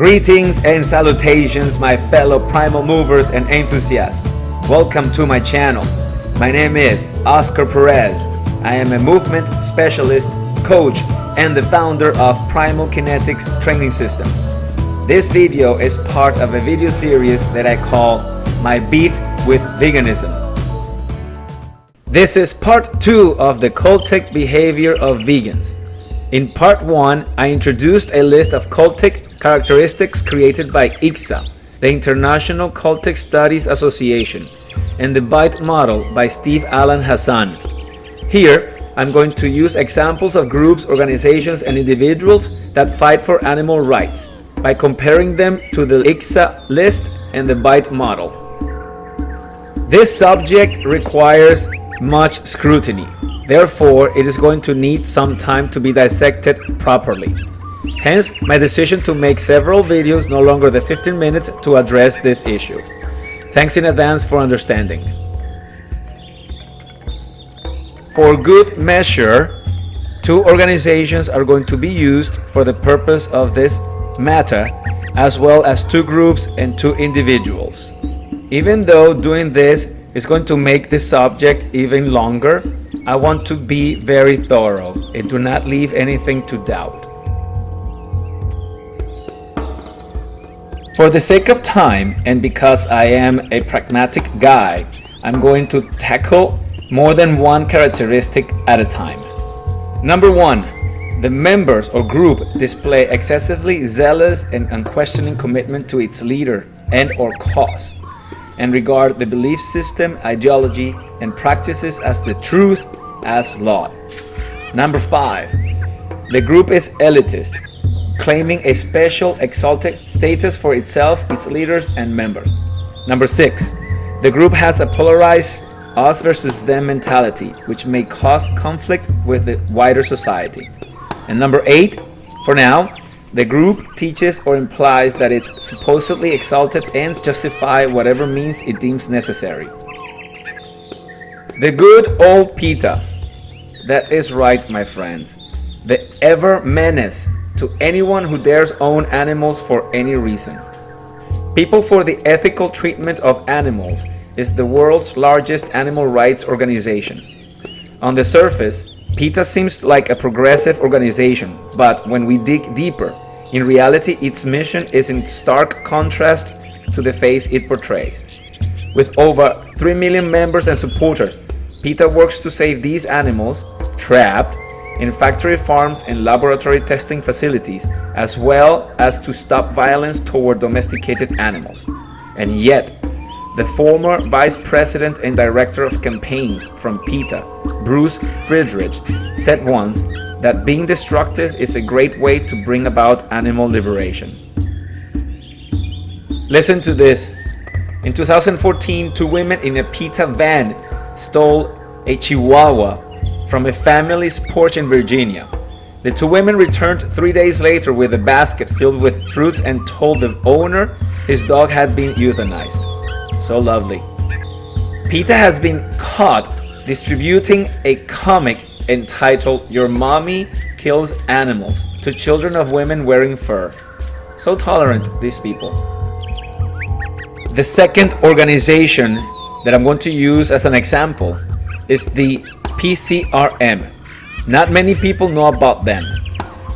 Greetings and salutations, my fellow primal movers and enthusiasts. Welcome to my channel. My name is Oscar Perez. I am a movement specialist, coach, and the founder of Primal Kinetics Training System. This video is part of a video series that I call My Beef with Veganism. This is part 2 of the Cultic Behavior of Vegans. In part 1, I introduced a list of cultic characteristics created by ICSA, the International Cultic Studies Association, and the BITE model by Steve Allen Hassan. Here, I'm going to use examples of groups, organizations, and individuals that fight for animal rights by comparing them to the ICSA list and the BITE model. This subject requires much scrutiny. Therefore, it is going to need some time to be dissected properly. Hence, my decision to make several videos, no longer the 15 minutes, to address this issue. Thanks in advance for understanding. For good measure, 2 organizations are going to be used for the purpose of this matter, as well as 2 groups and 2 individuals. Even though doing this is going to make this subject even longer, I want to be very thorough and do not leave anything to doubt. For the sake of time, and because I am a pragmatic guy, I'm going to tackle more than one characteristic at a time. Number 1, the members or group display excessively zealous and unquestioning commitment to its leader and or cause, and regard the belief system, ideology, and practices as the truth as law. Number 5, the group is elitist, claiming a special exalted status for itself, its leaders, and members. Number 6, the group has a polarized us versus them mentality, which may cause conflict with the wider society. And number 8, for now, the group teaches or implies that its supposedly exalted ends justify whatever means it deems necessary. The good old PETA. That is right, my friends. The ever menace to anyone who dares own animals for any reason. People for the Ethical Treatment of Animals is the world's largest animal rights organization. On the surface, PETA seems like a progressive organization, but when we dig deeper, in reality its mission is in stark contrast to the face it portrays. With over 3 million members and supporters, PETA works to save these animals trapped in factory farms and laboratory testing facilities, as well as to stop violence toward domesticated animals. And yet, the former vice president and director of campaigns from PETA, Bruce Friedrich, said once that being destructive is a great way to bring about animal liberation. Listen to this. In 2014, 2 women in a PETA van stole a Chihuahua from a family's porch in Virginia. The 2 women returned 3 days later with a basket filled with fruit and told the owner his dog had been euthanized. So lovely. PETA has been caught distributing a comic entitled "Your Mommy Kills Animals" to children of women wearing fur. So tolerant, these people. The second organization that I'm going to use as an example is the PCRM. Not many people know about them.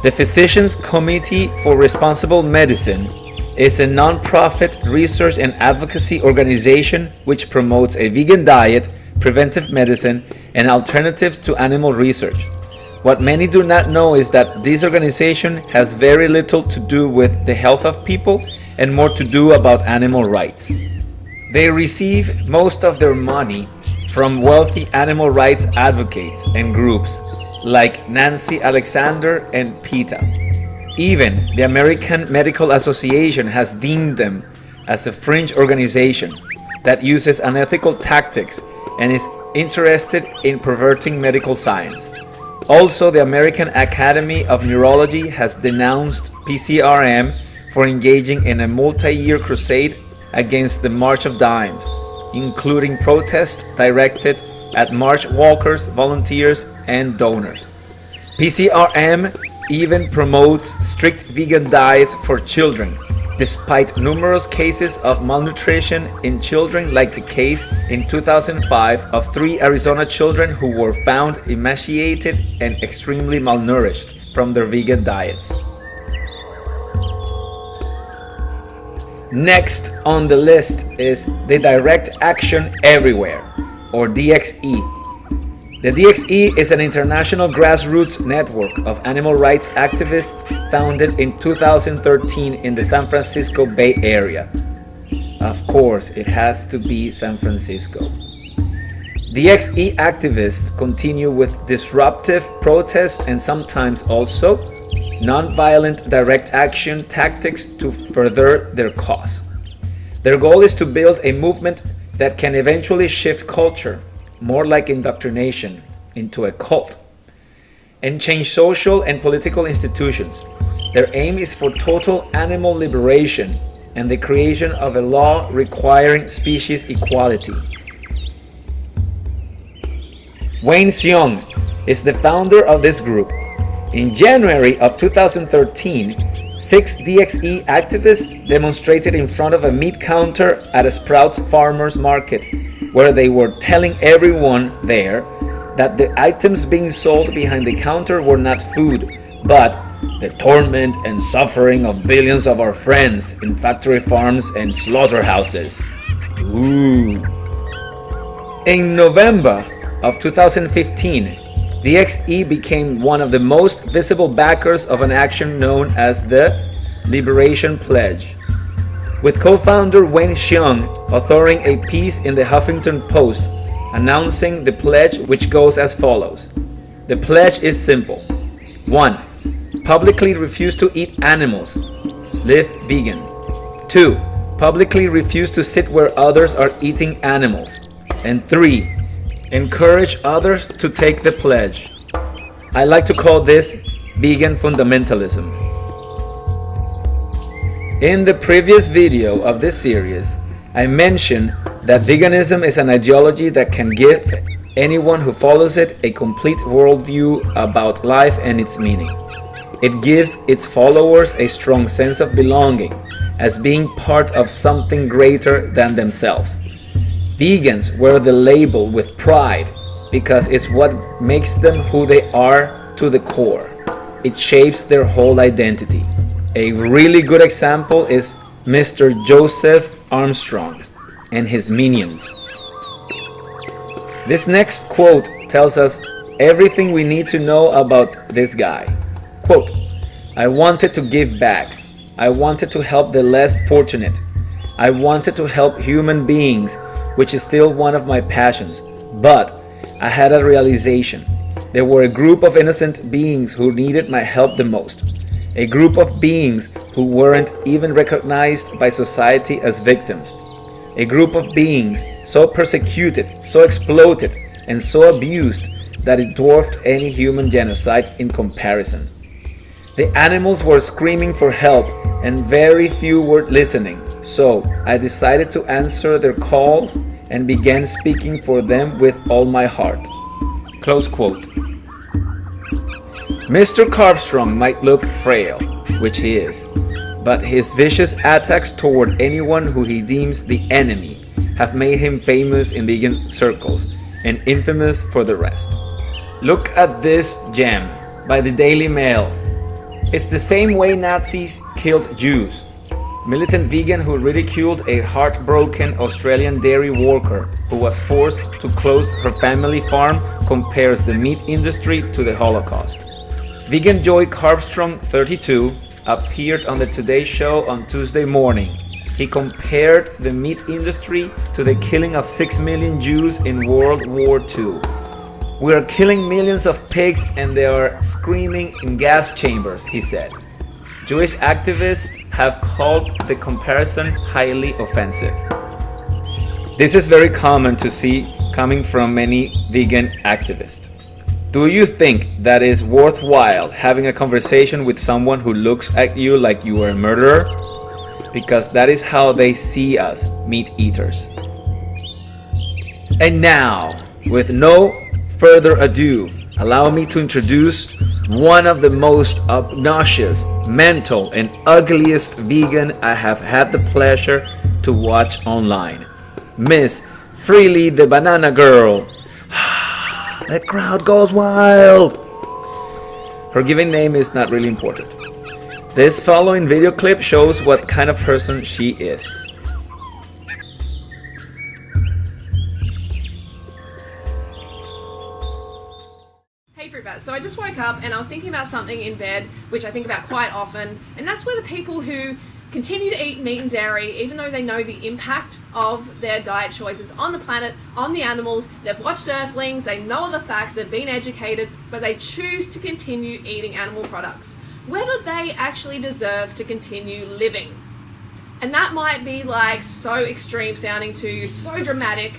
The Physicians Committee for Responsible Medicine is a non-profit research and advocacy organization which promotes a vegan diet, preventive medicine, and alternatives to animal research. What many do not know is that this organization has very little to do with the health of people and more to do about animal rights. They receive most of their money from wealthy animal rights advocates and groups like Nancy Alexander and PETA. Even the American Medical Association has deemed them as a fringe organization that uses unethical tactics and is interested in perverting medical science. Also, the American Academy of Neurology has denounced PCRM for engaging in a multi-year crusade against the March of Dimes, including protests directed at march walkers, volunteers, and donors. PCRM even promotes strict vegan diets for children despite numerous cases of malnutrition in children, like the case in 2005 of 3 Arizona children who were found emaciated and extremely malnourished from their vegan diets. Next on the list is the Direct Action Everywhere, or DXE. The DXE is an international grassroots network of animal rights activists founded in 2013 in the San Francisco Bay Area. Of course, it has to be San Francisco. DXE activists continue with disruptive protest and sometimes also non-violent direct action tactics to further their cause. Their goal is to build a movement that can eventually shift culture, more like indoctrination, into a cult, and change social and political institutions. Their aim is for total animal liberation and the creation of a law requiring species equality. Wayne Seong is the founder of this group. In January of 2013, 6 DXE activists demonstrated in front of a meat counter at a Sprouts Farmers Market, where they were telling everyone there that the items being sold behind the counter were not food, but the torment and suffering of billions of our friends in factory farms and slaughterhouses. Ooh. In November of 2015, DXE became one of the most visible backers of an action known as the Liberation Pledge, with co-founder Wayne Seong authoring a piece in the Huffington Post announcing the pledge, which goes as follows. The pledge is simple. 1. Publicly refuse to eat animals. Live vegan. 2. Publicly refuse to sit where others are eating animals. And 3. Encourage others to take the pledge. I like to call this vegan fundamentalism. In the previous video of this series, I mentioned that veganism is an ideology that can give anyone who follows it a complete worldview about life and its meaning. It gives its followers a strong sense of belonging, as being part of something greater than themselves. Vegans wear the label with pride because it's what makes them who they are to the core. It shapes their whole identity. A really good example is Mr. Joseph Armstrong and his minions. This next quote tells us everything we need to know about this guy. Quote, I wanted to give back. I wanted to help the less fortunate. I wanted to help human beings, which is still one of my passions. But I had a realization. There were a group of innocent beings who needed my help the most. A group of beings who weren't even recognized by society as victims. A group of beings so persecuted, so exploited, and so abused that it dwarfed any human genocide in comparison. The animals were screaming for help and very few were listening. So I decided to answer their calls and began speaking for them with all my heart. Close quote. Mr. Carbstrong might look frail, which he is, but his vicious attacks toward anyone who he deems the enemy have made him famous in vegan circles and infamous for the rest. Look at this gem by the Daily Mail. It's the same way Nazis killed Jews. Militant vegan who ridiculed a heartbroken Australian dairy worker who was forced to close her family farm compares the meat industry to the Holocaust. Vegan Joy Carbstrong, 32, appeared on the Today Show on Tuesday morning. He compared the meat industry to the killing of 6 million Jews in World War II. We are killing millions of pigs and they are screaming in gas chambers, he said. Jewish activists have called the comparison highly offensive. This is very common to see coming from many vegan activists. Do you think that is worthwhile having a conversation with someone who looks at you like you are a murderer? Because that is how they see us, meat eaters. And now, with no further ado, allow me to introduce one of the most obnoxious, mental, and ugliest vegan I have had the pleasure to watch online. Miss Freely the Banana Girl. The crowd goes wild. Her given name is not really important. This following video clip shows what kind of person she is. So I just woke up and I was thinking about something in bed, which I think about quite often, and that's where the people who continue to eat meat and dairy, even though they know the impact of their diet choices on the planet, on the animals, they've watched Earthlings, they know the facts, they've been educated, but they choose to continue eating animal products, whether they actually deserve to continue living. And that might be like so extreme sounding to you, so dramatic,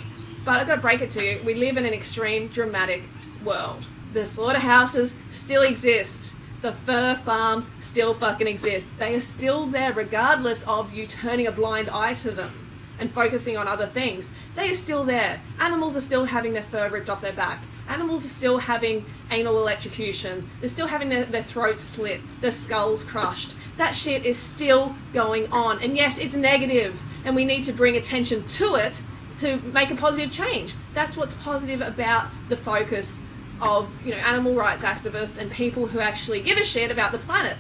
but I've got to break it to you, we live in an extreme, dramatic world. The slaughterhouses still exist. The fur farms still fucking exist. They are still there regardless of you turning a blind eye to them and focusing on other things. They are still there. Animals are still having their fur ripped off their back. Animals are still having anal electrocution. They're still having their throats slit, their skulls crushed. That shit is still going on. And yes, it's negative, and we need to bring attention to it to make a positive change. That's what's positive about the focus of, animal rights activists and people who actually give a shit about the planet.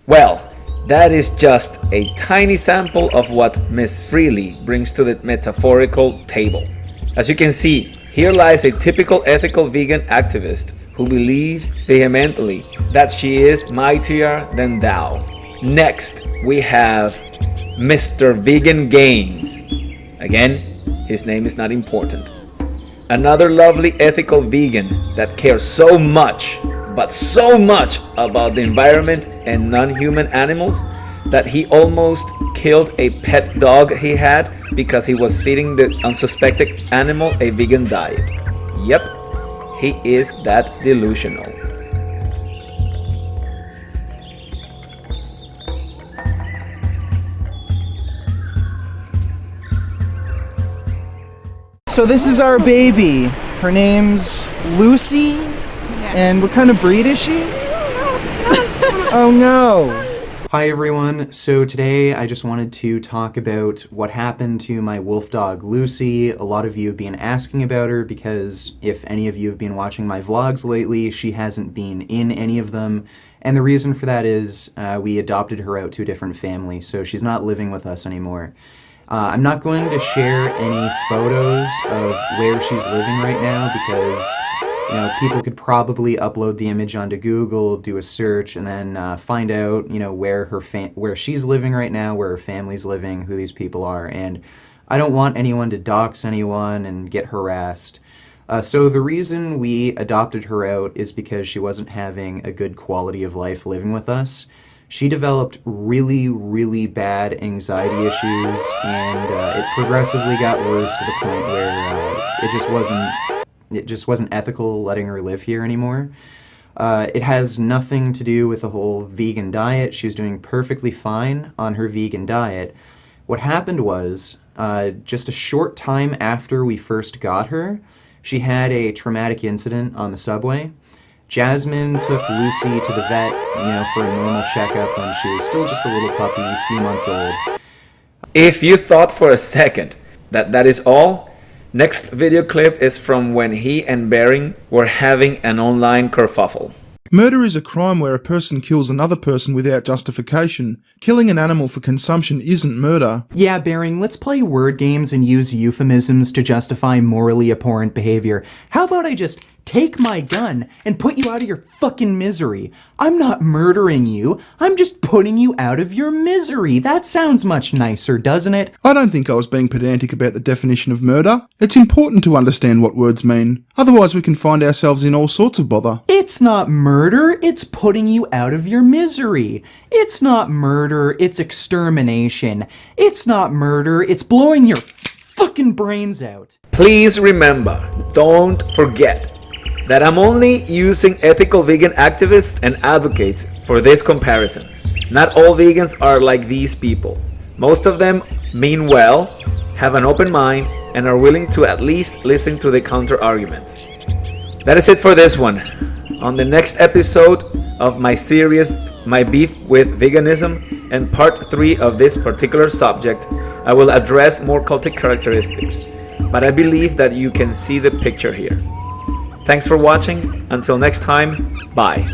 Well, that is just a tiny sample of what Miss Freely brings to the metaphorical table. As you can see, here lies a typical ethical vegan activist who believes vehemently that she is mightier than thou. Next, we have Mr. Vegan Gains. Again, his name is not important. Another lovely ethical vegan that cares so much, but so much about the environment and non-human animals that he almost killed a pet dog he had because he was feeding the unsuspected animal a vegan diet. Yep, he is that delusional. So this is our baby. Her name's Lucy. Yes. And what kind of breed is she? Oh no. Hi everyone. So today I just wanted to talk about what happened to my wolf dog Lucy. A lot of you have been asking about her because if any of you have been watching my vlogs lately, she hasn't been in any of them. And the reason for that is we adopted her out to a different family, so she's not living with us anymore. I'm not going to share any photos of where she's living right now because, people could probably upload the image onto Google, do a search, and then find out, where she's living right now, where her family's living, who these people are. And I don't want anyone to dox anyone and get harassed. So the reason we adopted her out is because she wasn't having a good quality of life living with us. She developed really, really bad anxiety issues, and it progressively got worse to the point where it just wasn't ethical letting her live here anymore. It has nothing to do with the whole vegan diet. She was doing perfectly fine on her vegan diet. What happened was, just a short time after we first got her, she had a traumatic incident on the subway. Jasmine took Lucy to the vet, for a normal checkup when she was still just a little puppy, a few months old. If you thought for a second that is all, next video clip is from when he and Bering were having an online kerfuffle. Murder is a crime where a person kills another person without justification. Killing an animal for consumption isn't murder. Yeah, Bering, let's play word games and use euphemisms to justify morally abhorrent behavior. How about I just take my gun and put you out of your fucking misery? I'm not murdering you, I'm just putting you out of your misery. That sounds much nicer, doesn't it? I don't think I was being pedantic about the definition of murder. It's important to understand what words mean. Otherwise we can find ourselves in all sorts of bother. It's not murder, it's putting you out of your misery. It's not murder, it's extermination. It's not murder, it's blowing your fucking brains out. Please remember, don't forget, that I'm only using ethical vegan activists and advocates for this comparison. Not all vegans are like these people. Most of them mean well, have an open mind, and are willing to at least listen to the counter arguments. That is it for this one. On the next episode of my series, My Beef with Veganism, and part 3 of this particular subject, I will address more cultic characteristics, but I believe that you can see the picture here. Thanks for watching. Until next time, bye.